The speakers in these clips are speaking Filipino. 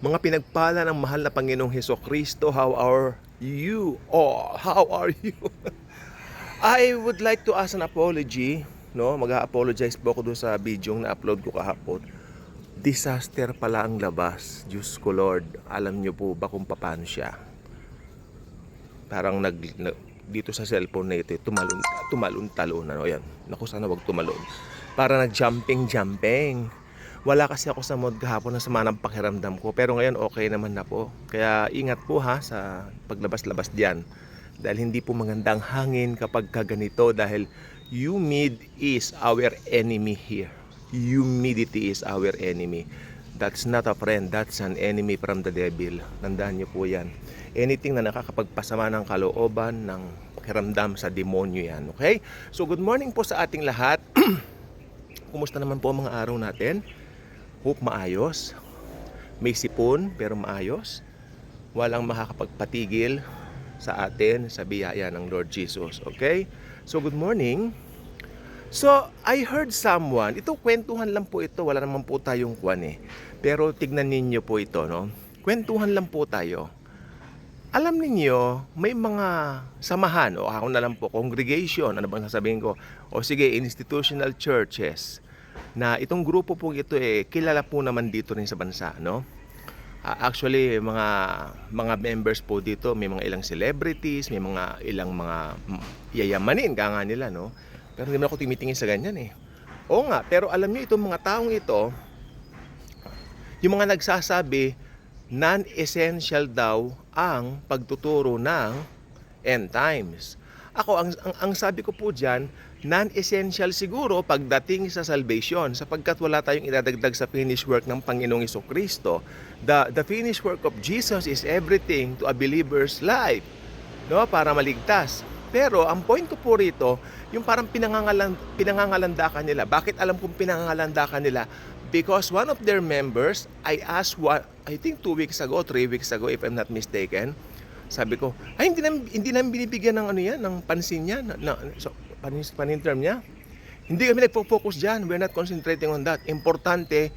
Mga pinagpala ng mahal na Panginoong Hesukristo, how are you all? How are you? I would like to ask an apology, no? Mag-a-apologize po ako doon sa video na upload ko kahapon. Disaster pala ang labas. Diyos ko Lord, alam niyo po ba kung paano siya? Parang dito sa cellphone na ito, tumalon-talon, ano yan. Naku, sana wag tumalon. Para nag-jumping. Wala kasi ako sa mood kahapon na sama ng pakiramdam ko. Pero ngayon okay naman na po. Kaya ingat po ha sa paglabas-labas diyan. Dahil hindi po magandang hangin kapag kaganito. Dahil humid is our enemy here. Humidity is our enemy. That's not a friend. That's an enemy from the devil. Tandaan niyo po yan. Anything na nakakapagpasama ng kalooban, ng pakiramdam sa demonyo yan. Okay? So good morning po sa ating lahat. Kumusta naman po ang mga araw natin? Hope maayos. May sipon pero maayos. Walang makakapagpatigil sa atin sa biyaya ng Lord Jesus. Okay? So good morning. So I heard someone, ito kwentuhan lang po ito, wala naman po tayong kwan eh. Pero tignan ninyo po ito, no? Kwentuhan lang po tayo. Alam ninyo, may mga samahan o ako na lang po, congregation, ano bang sasabihin ko? O sige, institutional churches na itong grupo po ito kilala po naman dito rin sa bansa, no? Actually, mga members po dito, may mga ilang celebrities, may mga ilang mga yayamanin nga nila, no? Pero hindi naman ako tumitingin sa ganyan eh. Oo nga, pero alam niyo itong mga taong ito, yung mga nagsasabi non-essential daw ang pagtuturo ng end times. Ako, ang sabi ko po dyan, non-essential siguro pagdating sa salvation sapagkat wala tayong idadagdag sa finished work ng Panginoong Hesukristo. The finished work of Jesus is everything to a believer's life, no? Para maligtas. Pero ang point ko po rito, yung parang pinangangalandakan nila. Bakit alam kong pinangangalandakan nila? Because one of their members, I asked I think 2 weeks ago, 3 weeks ago if I'm not mistaken, sabi ko, ay hindi namin binibigyan ng ano yan, ng pansin niya, paninterm niya. Hindi kami nagpo-focus diyan. We're not concentrating on that. Importante,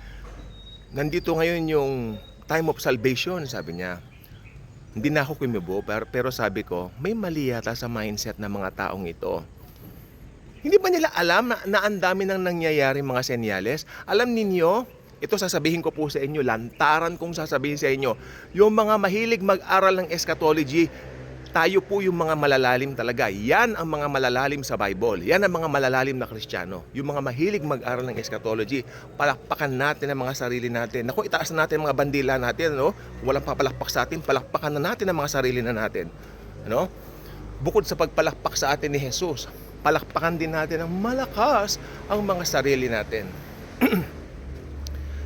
nandito ngayon yung time of salvation, sabi niya. Hindi na ako kumibo, pero sabi ko, may mali yata sa mindset ng mga taong ito. Hindi ba nila alam na ang dami nang nangyayari mga senyales? Alam ninyo, ito sasabihin ko po sa inyo, lantaran kong sasabihin sa inyo, yung mga mahilig mag-aral ng eschatology, tayo po yung mga malalalim talaga. Yan ang mga malalalim sa Bible. Yan ang mga malalalim na Kristiyano. Yung mga mahilig mag-aral ng eschatology, palakpakan natin ang mga sarili natin. Naku, itaas na natin ang mga bandila natin, no? Walang papalakpak sa atin, palakpakan na natin ang mga sarili na natin. Ano? Bukod sa pagpalakpak sa atin ni Jesus, palakpakan din natin ang malakas ang mga sarili natin.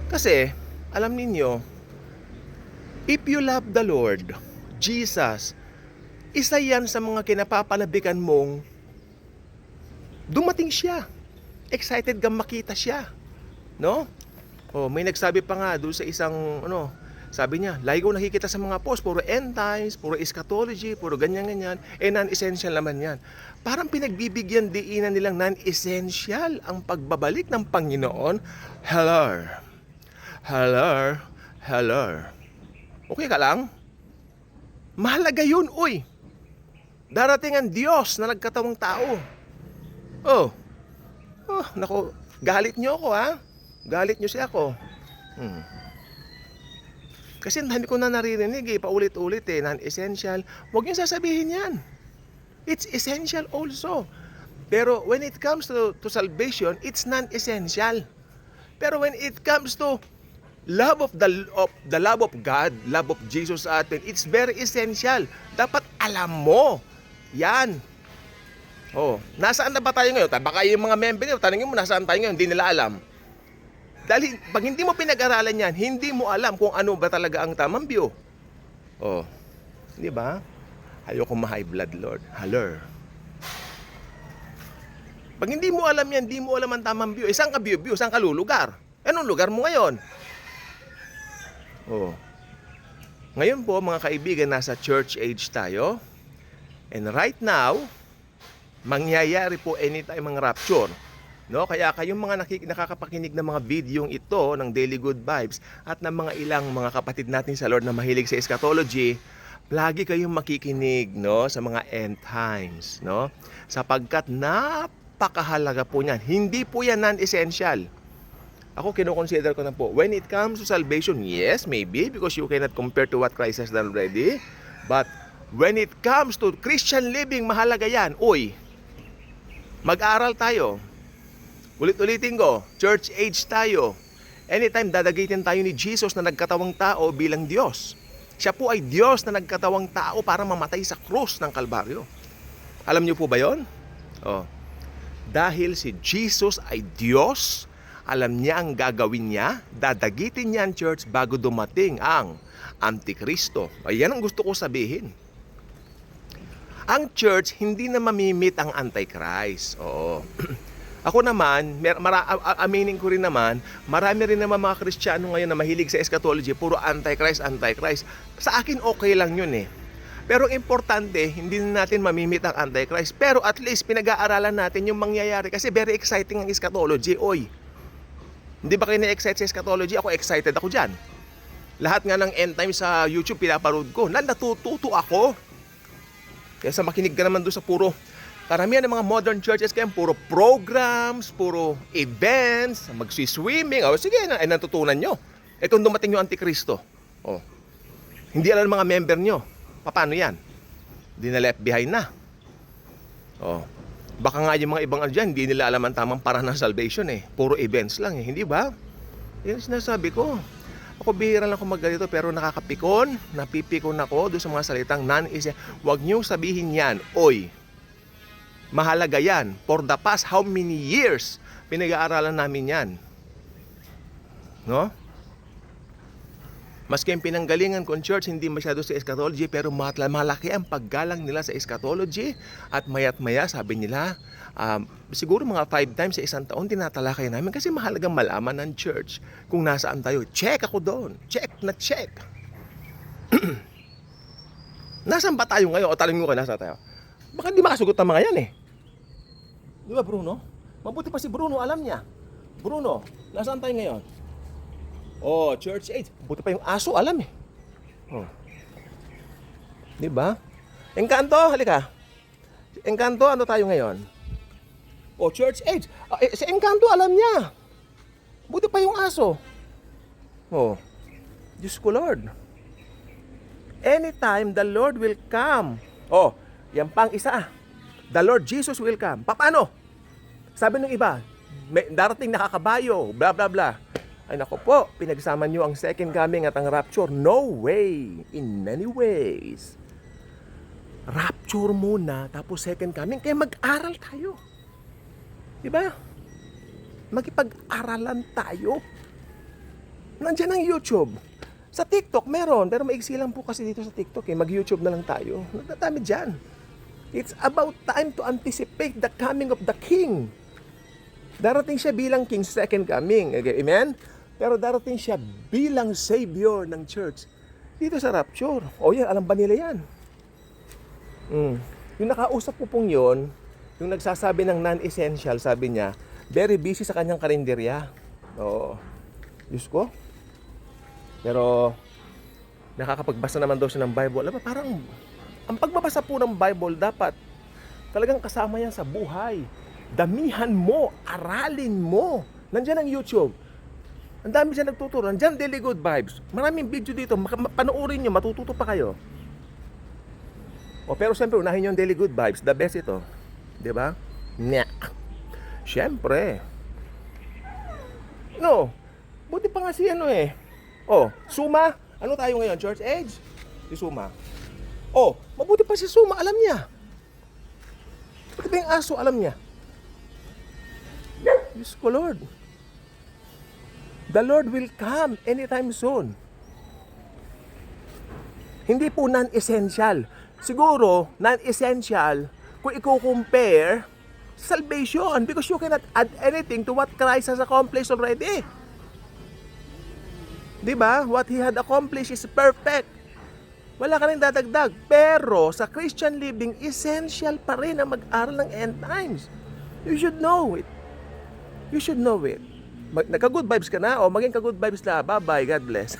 Kasi, alam ninyo, if you love the Lord, Jesus, isa yan sa mga kinapapalabikan mong dumating siya. Excited kang makita siya. No? Oh, may nagsabi pa nga doon sa isang, sabi niya, lagi ko nakikita sa mga post, puro end times, puro eschatology, puro ganyan-ganyan. Non-essential naman yan. Parang pinagbibigyan diinan nilang non-essential ang pagbabalik ng Panginoon. Hello. Okay ka lang? Mahalaga yun, uy. Darating ang Diyos na nagkatawang tao. Naku, galit nyo ako ha? Galit nyo siya ako. Kasi hindi ko na naririnig paulit-ulit non-essential. Huwag nyo sasabihin yan. It's essential also. Pero when it comes to salvation, it's non-essential. Pero when it comes to love of the love of God, love of Jesus sa atin, it's very essential. Dapat alam mo. Yan. Nasaan na ba tayo ngayon? Baka yung mga member nyo, tanongin mo nasaan tayo ngayon, hindi nila alam. Dahil pag hindi mo pinag-aralan yan, hindi mo alam kung ano ba talaga ang tamang view. Di ba? Ayoko ma-high blood, Lord. Haller. Pag hindi mo alam yan, hindi mo alam ang tamang view. Saan ka view? Saan ka lulugar? Anong lugar mo ngayon? Ngayon po, mga kaibigan, nasa church age tayo. And right now, mangyayari po anytime ang rapture. No, kaya kayong mga nakakapakinig ng mga videong ito ng Daily Good Vibes at ng mga ilang mga kapatid natin sa Lord na mahilig sa eschatology, lagi kayong makikinig, no, sa mga end times, no? Sapagkat napakahalaga po niyan. Hindi po yan non-essential. Ako kino-consider ko na po. When it comes to salvation, yes, maybe, because you cannot compare to what Christ has done already. But when it comes to Christian living, mahalaga yan. Uy, mag-aral tayo. Ulit-ulitin ko, church age tayo. Anytime dadagitin tayo ni Jesus na nagkatawang tao bilang Diyos. Siya po ay Diyos na nagkatawang tao para mamatay sa krus ng Kalbaryo. Alam niyo po ba yon? Oh. Dahil si Jesus ay Diyos, alam niya ang gagawin niya, dadagitin niya ang church bago dumating ang Antikristo. Ayan ang gusto ko sabihin. Ang church hindi na mamimit ang Antichrist. Oo. Ako naman, aminin ko rin naman, marami rin naman mga Kristiyano ngayon na mahilig sa eschatology, puro Antichrist, Antichrist. Sa akin okay lang yun eh. Pero importante, hindi na natin mamimit ang Antichrist. Pero at least pinag-aaralan natin yung mangyayari kasi very exciting ang eschatology. Oy, hindi ba kayo na-excite sa eschatology? Ako excited ako dyan. Lahat nga ng end time sa YouTube pinaparod ko. Natututo ako. Kaya sa makinig ka naman doon sa puro karamihan ng mga modern churches kaya puro programs, puro events, magsiswimming. O sige, ay natutunan nyo. Itong dumating yung Antikristo. O, hindi alam ng mga member nyo. Paano yan? Hindi na left behind na. O, baka nga yung mga ibang dyan, hindi nila alam ang tamang paraan ng salvation eh. Puro events lang eh, hindi ba? Yan sinasabi ko. Ako bihira lang ako magganito pero nakakapikon, napipikon ako doon sa mga salitang non-essential. Huwag niyong sabihin yan, oy, mahalaga yan. For the past how many years pinag-aaralan namin yan. No? Maski ang pinanggalingan kong church, hindi masyado sa eschatology, pero malaki ang paggalang nila sa eschatology. At maya't maya, sabi nila, siguro mga 5 times sa isang taon, tinatalakay namin kasi mahalagang malaman ng church kung nasaan tayo. Check ako doon. Check na check. Nasaan ba tayo ngayon? O talingin ko, nasaan tayo? Baka di makasugot ang mga yan eh. Di ba Bruno? Mabuti pa si Bruno, alam niya. Bruno, nasaan tayo ngayon? Oh, church age. Buti pa yung aso, alam eh. Oh. Di ba? Engkanto, halika. Engkanto, ano tayo ngayon? Oh, church age. Si Engkanto, alam niya. Buti pa yung aso. Oh. Diyos ko, Lord. Anytime the Lord will come. Oh, yan pang isa. The Lord Jesus will come. Paano? Sabi ng iba, may darating nakakabayo, bla bla bla. Ay nako po, pinagsama nyo ang second coming at ang rapture. No way, in many ways. Rapture muna, tapos second coming, kaya mag-aral tayo. Diba? Magipag-aralan tayo. Nandiyan ang YouTube. Sa TikTok meron, pero maigsi lang po kasi dito sa TikTok eh. Mag-YouTube na lang tayo. Nagdadami dyan. It's about time to anticipate the coming of the King. Darating siya bilang King second coming. Okay, amen? Pero darating siya bilang Savior ng church. Dito sa rapture. O yan, alam ba nila yan? Yung nakausap ko pong yun, yung nagsasabi ng non-essential, sabi niya, very busy sa kanyang karinderya. Oo. Diyos ko. Pero, nakakapagbasa naman daw siya ng Bible. Alam ba, parang, ang pagbabasa po ng Bible, dapat talagang kasama yan sa buhay. Damihan mo, aralin mo. Nandiyan ang YouTube. Ang dami siya nagtuturo. Nandiyan Daily Good Vibes. Maraming video dito. Panoorin nyo, matututo pa kayo. O, pero siyempre, unahin nyo ang Daily Good Vibes. The best ito. Diba? Nyak. Siyempre. No. Buti pa nga si ano eh. Oh, Suma. Ano tayo ngayon? Church age? Si Suma. Oh, mabuti pa si Suma. Alam niya. Buti pa yung aso. Alam niya. Diyos ko, Lord. The Lord will come anytime soon. Hindi po non-essential. Siguro, non-essential kung i-compare salvation because you cannot add anything to what Christ has accomplished already. Diba? What He had accomplished is perfect. Wala ka rin dadagdag. Pero sa Christian living, essential pa rin ang mag-aral ng end times. You should know it. You should know it. Nagka-good vibes ka na, o maging ka-good vibes na. Bye-bye, God bless.